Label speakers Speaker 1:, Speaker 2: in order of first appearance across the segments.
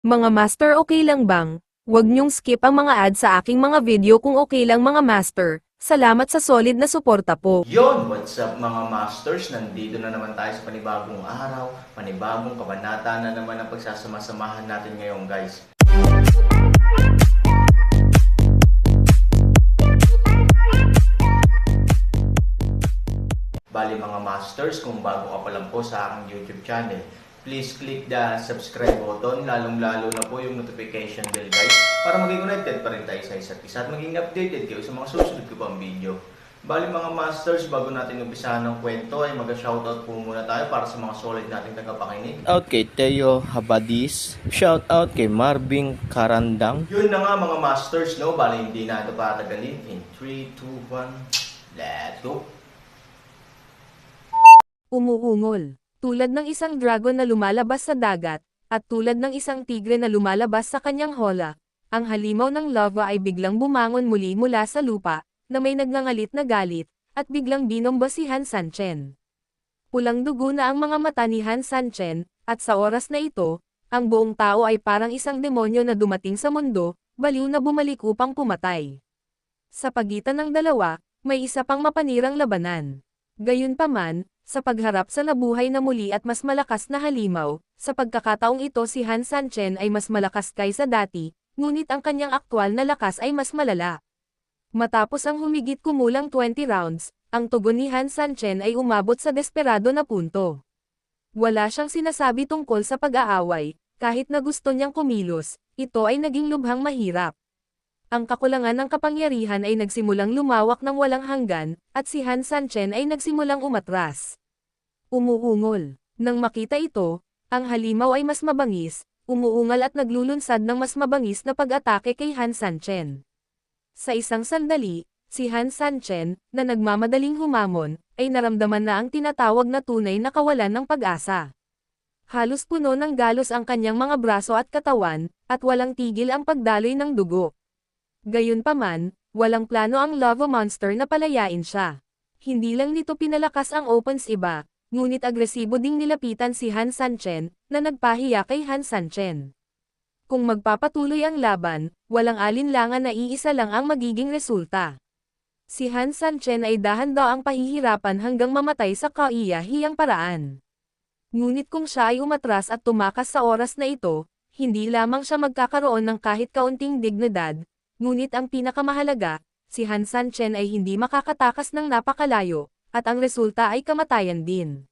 Speaker 1: Mga master, okay lang bang? Huwag niyong skip ang mga ad sa aking mga video kung okay lang mga master. Salamat sa solid na suporta po.
Speaker 2: Yon, what's up mga masters? Nandito na naman tayo sa panibagong araw, panibagong kabanata na naman ang pagsasama-samahan natin ngayon guys. Bali mga masters, kung bago ka pa lang po sa aking YouTube channel, please click the subscribe button, lalong-lalo na po yung notification bell guys, para maging connected pa rin tayo sa isa't isa at maging updated kayo sa mga susunod ko pang video. Bali mga masters, bago natin umpisahan ng kwento ay mag-shoutout po muna tayo para sa mga solid nating tagapakinig.
Speaker 3: Out kay Teo Habadis. Shout out kay Marvin Karandang.
Speaker 2: Yun na nga mga masters, no? Bali hindi na ito patagalin. In 3, 2, 1, let's go!
Speaker 1: Umuungol. Tulad ng isang dragon na lumalabas sa dagat, at tulad ng isang tigre na lumalabas sa kanyang hola, ang halimaw ng lava ay biglang bumangon muli mula sa lupa, na may nagngangalit na galit, at biglang binomba si Han Sanchen. Pulang dugo na ang mga mata ni Han Sanchen, at sa oras na ito, ang buong tao ay parang isang demonyo na dumating sa mundo, baliw na bumalik upang pumatay. Sa pagitan ng dalawa, may isa pang mapanirang labanan. Gayunpaman, sa pagharap sa nabuhay na muli at mas malakas na halimaw, sa pagkakataong ito si Han Sanchen ay mas malakas kaysa dati, ngunit ang kanyang aktwal na lakas ay mas malala. Matapos ang humigit kumulang 20 rounds, ang tugon ni Han Sanchen ay umabot sa desperado na punto. Wala siyang sinasabi tungkol sa pag-aaway, kahit na gusto niyang kumilos, ito ay naging lubhang mahirap. Ang kakulangan ng kapangyarihan ay nagsimulang lumawak ng walang hanggan, at si Han Sanchen ay nagsimulang umatras. Umuungol. Nang makita ito, ang halimaw ay mas mabangis, umuungal at naglulunsad ng mas mabangis na pag-atake kay Han Sanchen. Sa isang sandali, si Han Sanchen, na nagmamadaling humamon, ay naramdaman na ang tinatawag na tunay na kawalan ng pag-asa. Halos puno ng galos ang kanyang mga braso at katawan, at walang tigil ang pagdaloy ng dugo. Gayunpaman, walang plano ang lava monster na palayain siya. Hindi lang nito pinalakas ang opponent's iba, ngunit agresibo ding nilapitan si Han Sanchen, na nagpahiya kay Han Sanchen. Kung magpapatuloy ang laban, walang alinlangan na iisa lang ang magiging resulta. Si Han Sanchen ay dahan-daw ang pahihirapan hanggang mamatay sa kaiyahiyang paraan. Ngunit kung siya ay umatras at tumakas sa oras na ito, hindi lamang siya magkakaroon ng kahit kaunting dignidad, ngunit ang pinakamahalaga, si Han Sanchen ay hindi makakatakas ng napakalayo, at ang resulta ay kamatayan din.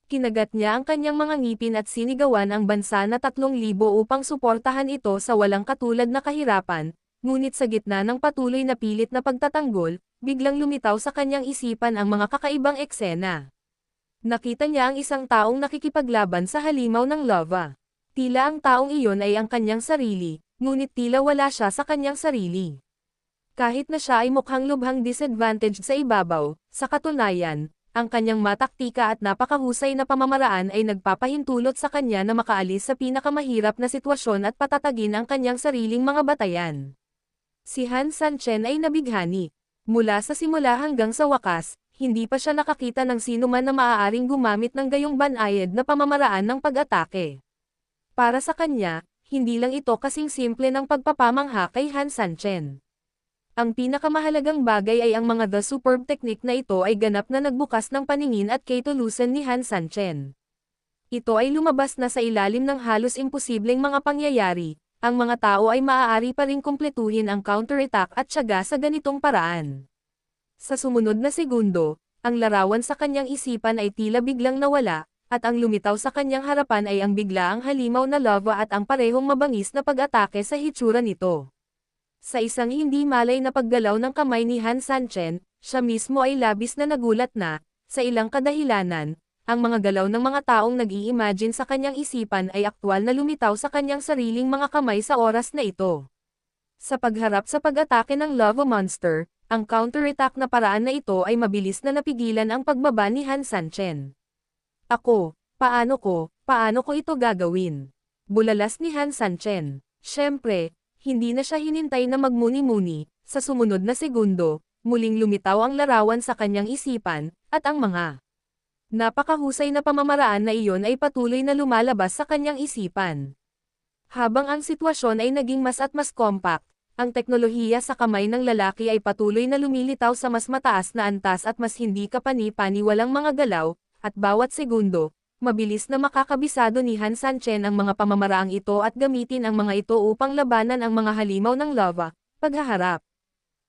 Speaker 1: Kinagat niya ang kanyang mga ngipin at sinigawan ang bansa na 3,000 upang suportahan ito sa walang katulad na kahirapan, ngunit sa gitna ng patuloy na pilit na pagtatanggol, biglang lumitaw sa kanyang isipan ang mga kakaibang eksena. Nakita niya ang isang taong nakikipaglaban sa halimaw ng lava. Tila ang taong iyon ay ang kanyang sarili, ngunit tila wala siya sa kanyang sarili. Kahit na siya ay mukhang lubhang disadvantaged sa ibabaw, sa katunayan, ang kanyang mataktika at napakahusay na pamamaraan ay nagpapahintulot sa kanya na makaalis sa pinakamahirap na sitwasyon at patatagin ang kanyang sariling mga batayan. Si Han Sanchen ay nabighani. Mula sa simula hanggang sa wakas, hindi pa siya nakakita ng sinuman na maaaring gumamit ng gayong banayad na pamamaraan ng pag-atake. Para sa kanya, hindi lang ito kasing simple ng pagpapamangha kay Han Sanchen. Ang pinakamahalagang bagay ay ang mga the superb technique na ito ay ganap na nagbukas ng paningin at kaitulusan ni Han Sanchen. Ito ay lumabas na sa ilalim ng halos imposibleng mga pangyayari, ang mga tao ay maaari pa ring kumpletuhin ang counterattack at tiyaga sa ganitong paraan. Sa sumunod na segundo, ang larawan sa kanyang isipan ay tila biglang nawala, at ang lumitaw sa kanyang harapan ay ang biglaang halimaw na lava at ang parehong mabangis na pag-atake sa hitsura nito. Sa isang hindi malay na paggalaw ng kamay ni Han Sanchen, siya mismo ay labis na nagulat na, sa ilang kadahilanan, ang mga galaw ng mga taong nag-i-imagine sa kanyang isipan ay aktwal na lumitaw sa kanyang sariling mga kamay sa oras na ito. Sa pagharap sa pag-atake ng lava monster, ang counterattack na paraan na ito ay mabilis na napigilan ang pagbaba ni Han Sanchen. Paano ko ito gagawin? Bulalas ni Han Sanchen. Siyempre, hindi na siya hinintay na magmuni-muni, sa sumunod na segundo, muling lumitaw ang larawan sa kanyang isipan, at ang mga napakahusay na pamamaraan na iyon ay patuloy na lumalabas sa kanyang isipan. Habang ang sitwasyon ay naging mas at mas compact, ang teknolohiya sa kamay ng lalaki ay patuloy na lumilitaw sa mas mataas na antas at mas hindi kapani-paniwalang mga galaw, at bawat segundo, mabilis na makakabisado ni Han Sanchen ang mga pamamaraang ito at gamitin ang mga ito upang labanan ang mga halimaw ng lava, paghaharap.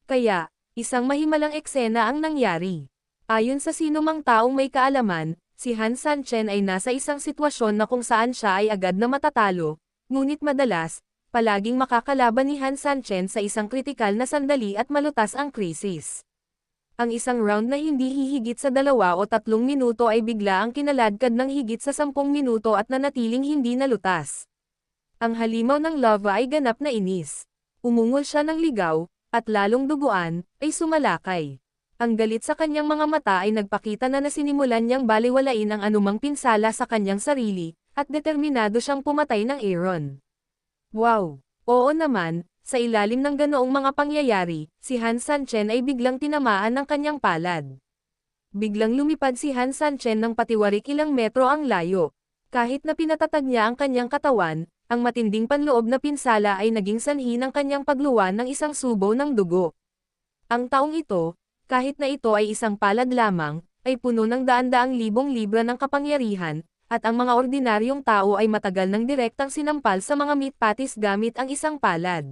Speaker 1: Kaya, isang mahimalang eksena ang nangyari. Ayon sa sinumang taong may kaalaman, si Han Sanchen ay nasa isang sitwasyon na kung saan siya ay agad na matatalo, ngunit madalas, palaging makakalaban ni Han Sanchen sa isang kritikal na sandali at malutas ang krisis. Ang isang round na hindi hihigit sa 2 o 3 minuto ay bigla ang kinaladkad ng higit sa 10 minuto at nanatiling hindi nalutas. Ang halimaw ng lava ay ganap na inis. Umungol siya ng ligaw, at lalong duguan, ay sumalakay. Ang galit sa kanyang mga mata ay nagpakita na nasinimulan niyang baliwalain ang anumang pinsala sa kanyang sarili, at determinado siyang pumatay ng Aaron. Wow! Oo naman, sa ilalim ng ganoong mga pangyayari, si Han Sanchen ay biglang tinamaan ng kanyang palad. Biglang lumipad si Han Sanchen ng patiwarik ilang metro ang layo. Kahit na pinatatag niya ang kanyang katawan, ang matinding panloob na pinsala ay naging sanhi ng kanyang pagluwan ng isang subo ng dugo. Ang taong ito, kahit na ito ay isang palad lamang, ay puno ng daan-daang libong libra ng kapangyarihan, at ang mga ordinaryong tao ay matagal ng direktang sinampal sa mga meat patties gamit ang isang palad.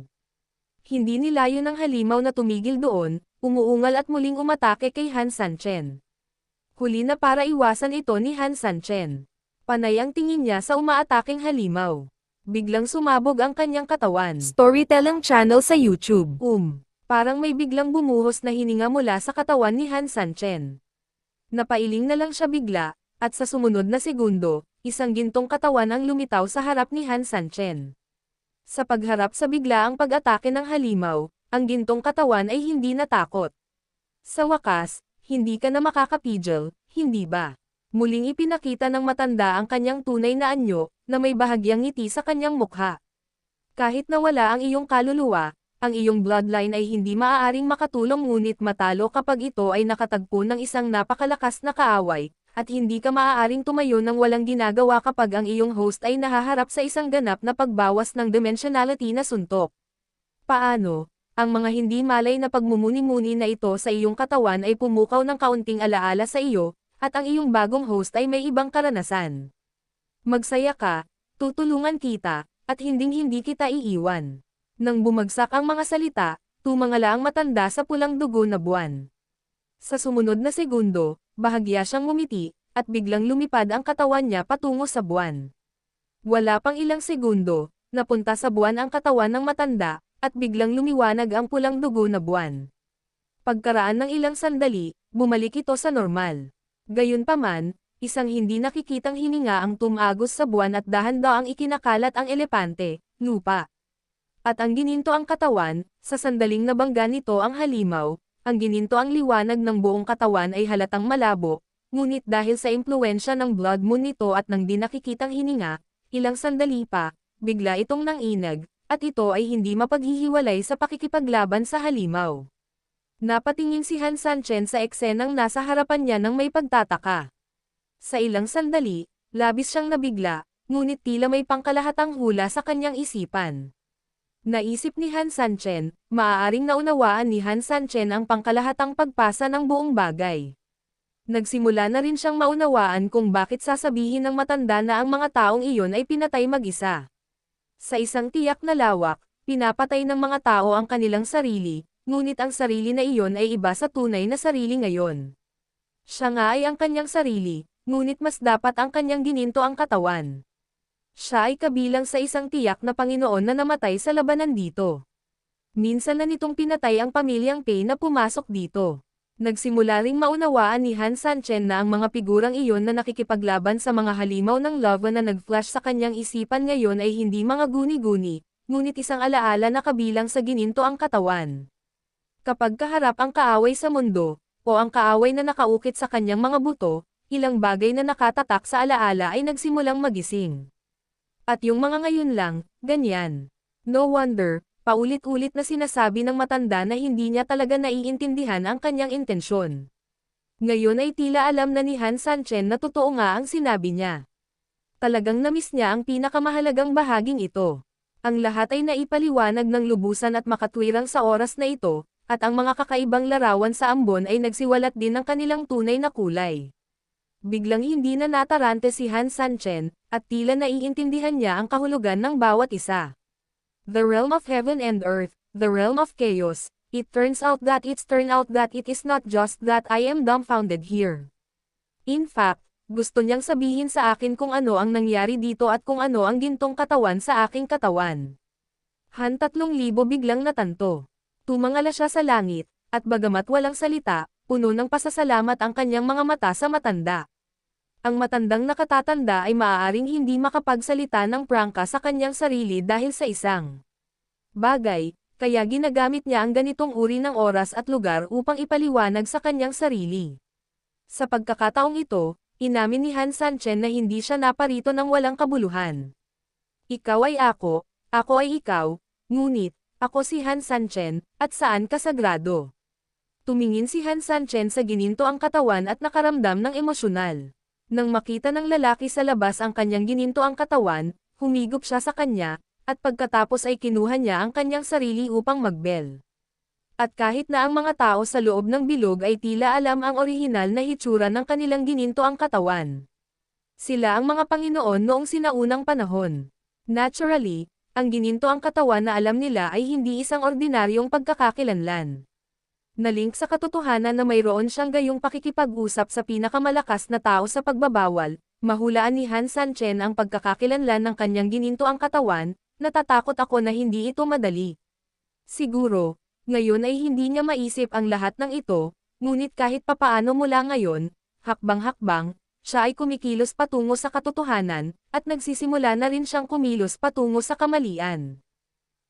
Speaker 1: Hindi nilayo ng halimaw na tumigil doon, umuungal at muling umatake kay Han Sanchen. Huli na para iwasan ito ni Han Sanchen. Panay ang tingin niya sa umaataking halimaw. Biglang sumabog ang kanyang katawan. Storytelling channel sa YouTube. Parang may biglang bumuhos na hininga mula sa katawan ni Han Sanchen. Napailing na lang siya bigla, at sa sumunod na segundo, isang gintong katawan ang lumitaw sa harap ni Han Sanchen. Sa pagharap sa biglaang pag-atake ng halimaw, ang gintong katawan ay hindi natakot. Sa wakas, hindi ka na makakapigil, hindi ba? Muling ipinakita ng matanda ang kanyang tunay na anyo, na may bahagyang ngiti sa kanyang mukha. Kahit na wala ang iyong kaluluwa, ang iyong bloodline ay hindi maaaring makatulong ngunit matalo kapag ito ay nakatagpo ng isang napakalakas na kaaway, at hindi ka maaaring tumayo ng walang ginagawa kapag ang iyong host ay nahaharap sa isang ganap na pagbawas ng dimensionality na suntok. Paano? Ang mga hindi malay na pagmumuni-muni na ito sa iyong katawan ay pumukaw ng kaunting alaala sa iyo, at ang iyong bagong host ay may ibang karanasan. Magsaya ka, tutulungan kita, at hinding-hindi kita iiwan. Nang bumagsak ang mga salita, tumangala ang matanda sa pulang dugo na buwan. Sa sumunod na segundo, bahagya siyang ngumiti, at biglang lumipad ang katawan niya patungo sa buwan. Wala pang ilang segundo, napunta sa buwan ang katawan ng matanda, at biglang lumiwanag ang pulang dugo na buwan. Pagkaraan ng ilang sandali, bumalik ito sa normal. Gayunpaman, isang hindi nakikitang hininga ang tumagos sa buwan at dahan-daang ikinakalat ang elepante, lupa. At ang gininto ang katawan, sa sandaling nabangga nito ang halimaw, ang gininto ang liwanag ng buong katawan ay halatang malabo, ngunit dahil sa impluensya ng blood moon nito at ng di nakikitang hininga, ilang sandali pa, bigla itong nanginag, at ito ay hindi mapaghihiwalay sa pakikipaglaban sa halimaw. Napatingin si Han Sanchen sa eksenang nasa harapan niya ng may pagtataka. Sa ilang sandali, labis siyang nabigla, ngunit tila may pangkalahatang hula sa kanyang isipan. Naisip ni Han Sanchen, maaaring naunawaan ni Han Sanchen ang pangkalahatang pagpasa ng buong bagay. Nagsimula na rin siyang maunawaan kung bakit sasabihin ng matanda na ang mga taong iyon ay pinatay mag-isa. Sa isang tiyak na lawak, pinapatay ng mga tao ang kanilang sarili, ngunit ang sarili na iyon ay iba sa tunay na sarili ngayon. Siya nga ay ang kanyang sarili, ngunit mas dapat ang kanyang gininto ang katawan. Siya ay kabilang sa isang tiyak na Panginoon na namatay sa labanan dito. Minsan na nitong pinatay ang pamilyang Pei na pumasok dito. Nagsimula ring maunawaan ni Han Sanchen na ang mga figurang iyon na nakikipaglaban sa mga halimaw ng lava na nag-flash sa kanyang isipan ngayon ay hindi mga guni-guni, ngunit isang alaala na kabilang sa gininto ang katawan. Kapag kaharap ang kaaway sa mundo, o ang kaaway na nakaukit sa kanyang mga buto, ilang bagay na nakatatak sa alaala ay nagsimulang magising. At yung mga ngayon lang, ganyan. No wonder, paulit-ulit na sinasabi ng matanda na hindi niya talaga naiintindihan ang kanyang intensyon. Ngayon ay tila alam na ni Han Sanchen na totoo nga ang sinabi niya. Talagang namiss niya ang pinakamahalagang bahaging ito. Ang lahat ay naipaliwanag ng lubusan at makatwirang sa oras na ito, at ang mga kakaibang larawan sa ambon ay nagsiwalat din ng kanilang tunay na kulay. Biglang hindi na natarante si Han Sanchen, at tila naiintindihan niya ang kahulugan ng bawat isa. The realm of heaven and earth, the realm of chaos, it turns out that it is not just that I am dumbfounded here. In fact, gusto niyang sabihin sa akin kung ano ang nangyari dito at kung ano ang gintong katawan sa aking katawan. Han 3,000 biglang natanto. Tumangala siya sa langit, at bagamat walang salita, puno ng pasasalamat ang kanyang mga mata sa matanda. Ang matandang nakatatanda ay maaaring hindi makapagsalita ng prangka sa kanyang sarili dahil sa isang bagay, kaya ginagamit niya ang ganitong uri ng oras at lugar upang ipaliwanag sa kanyang sarili. Sa pagkakataong ito, inamin ni Han Sanchen na hindi siya naparito ng walang kabuluhan. Ikaw ay ako ay ikaw, ngunit, ako si Han Sanchen, at saan ka sagrado? Tumingin si Han Sanchen sa gininto ang katawan at nakaramdam ng emosyonal. Nang makita ng lalaki sa labas ang kanyang gininto ang katawan, humigop siya sa kanya, at pagkatapos ay kinuha niya ang kanyang sarili upang magbel. At kahit na ang mga tao sa loob ng bilog ay tila alam ang orihinal na hitsura ng kanilang gininto ang katawan. Sila ang mga Panginoon noong sinaunang panahon. Naturally, ang gininto ang katawan na alam nila ay hindi isang ordinaryong pagkakakilanlan. Nalink sa katotohanan na mayroon siyang gayong pakikipag-usap sa pinakamalakas na tao sa pagbabawal, mahulaan ni Han Sanchen ang pagkakakilanlan ng kanyang gininto ang katawan, natatakot ako na hindi ito madali. Siguro, ngayon ay hindi niya maisip ang lahat ng ito, ngunit kahit papaano mula ngayon, hakbang-hakbang, siya ay kumikilos patungo sa katotohanan, at nagsisimula na rin siyang kumilos patungo sa kamalian.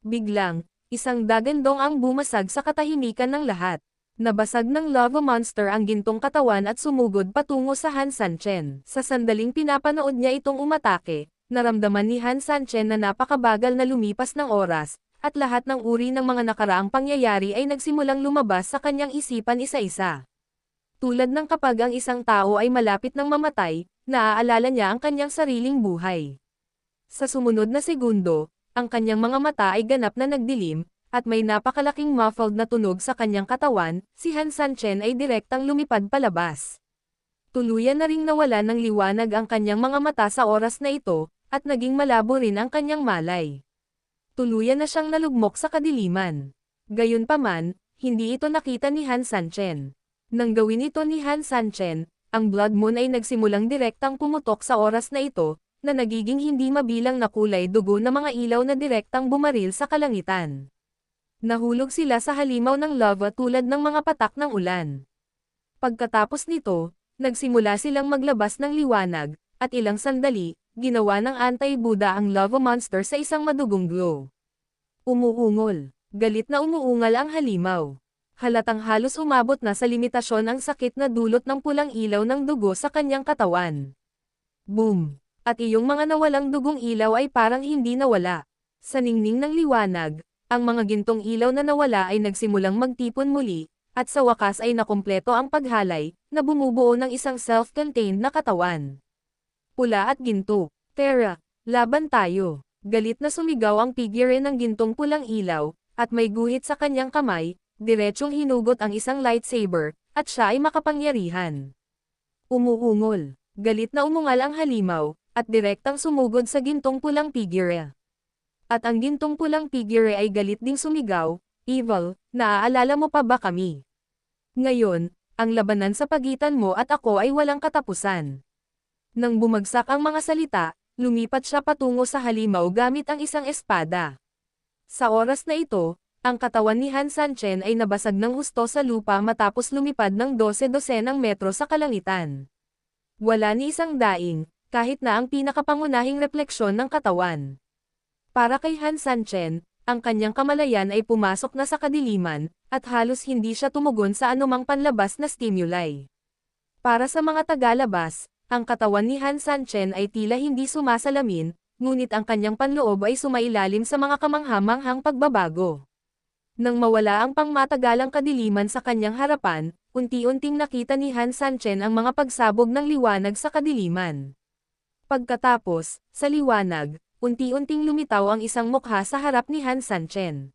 Speaker 1: Biglang, isang dagandong ang bumasag sa katahimikan ng lahat. Nabasag ng lava monster ang gintong katawan at sumugod patungo sa Han Sanchen. Sa sandaling pinapanood niya itong umatake, naramdaman ni Han Sanchen na napakabagal na lumipas ng oras, at lahat ng uri ng mga nakaraang pangyayari ay nagsimulang lumabas sa kanyang isipan isa-isa. Tulad ng kapag ang isang tao ay malapit ng mamatay, naaalala niya ang kanyang sariling buhay. Sa sumunod na segundo, ang kanyang mga mata ay ganap na nagdilim, at may napakalaking muffled na tunog sa kanyang katawan, si Han Sanchen ay direktang lumipad palabas. Tuluyan na ring nawala ng liwanag ang kanyang mga mata sa oras na ito, at naging malabo rin ang kanyang malay. Tuluyan na siyang nalugmok sa kadiliman. Gayunpaman, hindi ito nakita ni Han Sanchen. Nang gawin ito ni Han Sanchen, ang blood moon ay nagsimulang direktang pumutok sa oras na ito, na nagiging hindi mabilang na kulay dugo na mga ilaw na direktang bumaril sa kalangitan. Nahulog sila sa halimaw ng lava tulad ng mga patak ng ulan. Pagkatapos nito, nagsimula silang maglabas ng liwanag, at ilang sandali, ginawa ng anti-Buddha ang lava monster sa isang madugong glow. Umuungol. Galit na umuungal ang halimaw. Halatang halos umabot na sa limitasyon ang sakit na dulot ng pulang ilaw ng dugo sa kanyang katawan. Boom! At iyong mga nawalang dugong ilaw ay parang hindi nawala. Sa ningning ng liwanag, ang mga gintong ilaw na nawala ay nagsimulang magtipon muli, at sa wakas ay nakumpleto ang paghalay, na bumubuo ng isang self-contained na katawan. Pula at ginto. Tara, laban tayo. Galit na sumigaw ang figure ng gintong pulang ilaw, at may guhit sa kanyang kamay, diretsong hinugot ang isang lightsaber, at siya ay makapangyarihan. Umuungol. Galit na umungal ang halimaw, at direktang sumugod sa gintong pulang figure. At ang gintong pulang figure ay galit ding sumigaw, "Evil, naaalala mo pa ba kami? Ngayon, ang labanan sa pagitan mo at ako ay walang katapusan." Nang bumagsak ang mga salita, lumipat siya patungo sa halimaw gamit ang isang espada. Sa oras na ito, ang katawan ni Han Sanchen ay nabasag ng husto sa lupa matapos lumipad ng 12-dosenang metro sa kalangitan. Wala ni isang daing, kahit na ang pinakapangunahing refleksyon ng katawan. Para kay Han Sanchen, ang kanyang kamalayan ay pumasok na sa kadiliman, at halos hindi siya tumugon sa anumang panlabas na stimuli. Para sa mga tagalabas, ang katawan ni Han Sanchen ay tila hindi sumasalamin, ngunit ang kanyang panloob ay sumailalim sa mga kamanghamanghang pagbabago. Nang mawala ang pangmatagalang kadiliman sa kanyang harapan, unti-unting nakita ni Han Sanchen ang mga pagsabog ng liwanag sa kadiliman. Pagkatapos, sa liwanag, unti-unting lumitaw ang isang mukha sa harap ni Han Sanchen.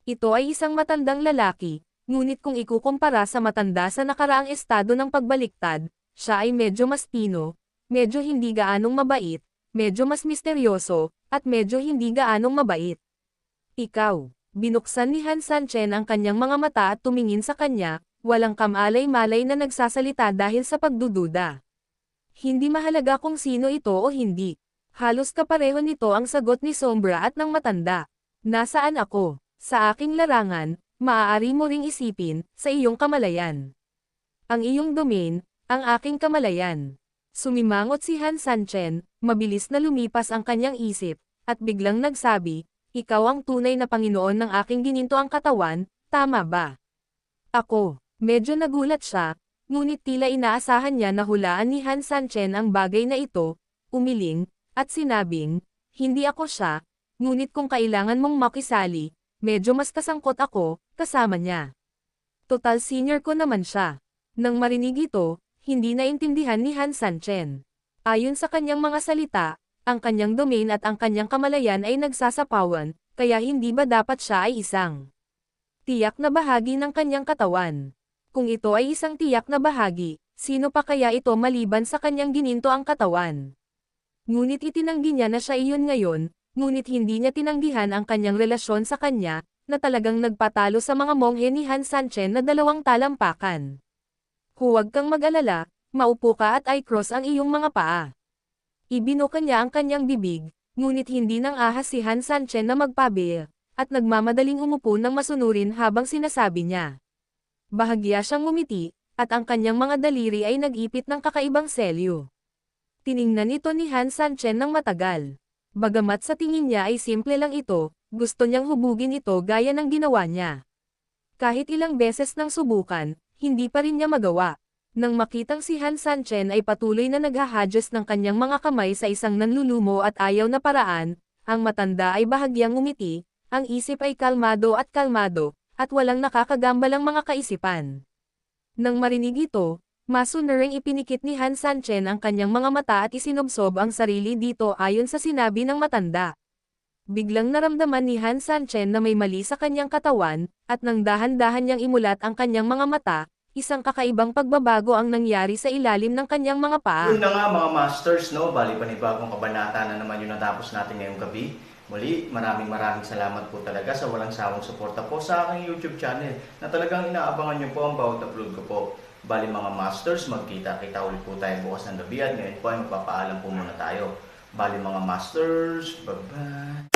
Speaker 1: Ito ay isang matandang lalaki, ngunit kung ikukumpara sa matanda sa nakaraang estado ng pagbaliktad, siya ay medyo mas pino, medyo hindi gaanong mabait, medyo mas misteryoso, at medyo hindi gaanong mabait. Ikaw, binuksan ni Han Sanchen ang kanyang mga mata at tumingin sa kanya, walang kamalay-malay na nagsasalita dahil sa pagdududa. Hindi mahalaga kung sino ito o hindi. Halos kapareho nito ang sagot ni Sombra at ng matanda. Nasaan ako? Sa aking larangan, maaari mo ring isipin, sa iyong kamalayan. Ang iyong domain, ang aking kamalayan. Sumimangot si Han Sanchen, mabilis na lumipas ang kanyang isip, at biglang nagsabi, ikaw ang tunay na Panginoon ng aking ginintoang katawan, tama ba? Ako, medyo nagulat siya, ngunit tila inaasahan niya na hulaan ni Han Sanchen ang bagay na ito, umiling, at sinabing, hindi ako siya, ngunit kung kailangan mong makisali, medyo mas kasangkot ako, kasama niya. Total senior ko naman siya. Nang marinig ito, hindi naintindihan ni Han Sanchen. Ayon sa kanyang mga salita, ang kanyang domain at ang kanyang kamalayan ay nagsasapawan, kaya hindi ba dapat siya ay isang tiyak na bahagi ng kanyang katawan? Kung ito ay isang tiyak na bahagi, sino pa kaya ito maliban sa kanyang gininto ang katawan? Ngunit itinanggi niya na siya iyon ngayon, ngunit hindi niya tinanggihan ang kanyang relasyon sa kanya, na talagang nagpatalo sa mga monghe ni Han Sanchen na 2 talampakan. Huwag kang mag-alala, maupo ka at i-cross ang iyong mga paa. Ibinuka niya ang kanyang bibig, ngunit hindi nang ahas si Han Sanchen na magpabe, at nagmamadaling umupo ng masunurin habang sinasabi niya. Bahagya siyang ngumiti, at ang kanyang mga daliri ay nag-ipit ng kakaibang selyo. Tiningnan ito ni Han Sanchen ng matagal. Bagamat sa tingin niya ay simple lang ito, gusto niyang hubugin ito gaya ng ginawa niya. Kahit ilang beses nang subukan, hindi pa rin niya magawa. Nang makitang si Han Sanchen ay patuloy na naghahadjust ng kanyang mga kamay sa isang nanlulumo at ayaw na paraan, ang matanda ay bahagyang umiti, ang isip ay kalmado, at walang nakakagambalang mga kaisipan. Nang marinig ito, masunuring ipinikit ni Han Sanchen ang kanyang mga mata at isinubsob ang sarili dito ayon sa sinabi ng matanda. Biglang naramdaman ni Han Sanchen na may mali sa kanyang katawan, at nang dahan-dahan niyang imulat ang kanyang mga mata, isang kakaibang pagbabago ang nangyari sa ilalim ng kanyang mga paa.
Speaker 2: Yun na nga mga masters, no? Bali panibagong kabanata na naman yung natapos natin ngayong gabi. Muli, maraming salamat po talaga sa walang sawang suporta po sa aking YouTube channel na talagang inaabangan niyo po ang bawat upload ko po. Bali mga masters, magkita-kita ulit po tayo bukas ng gabi at ngayon po ay magpapaalam po muna tayo. Bali mga masters, bye-bye!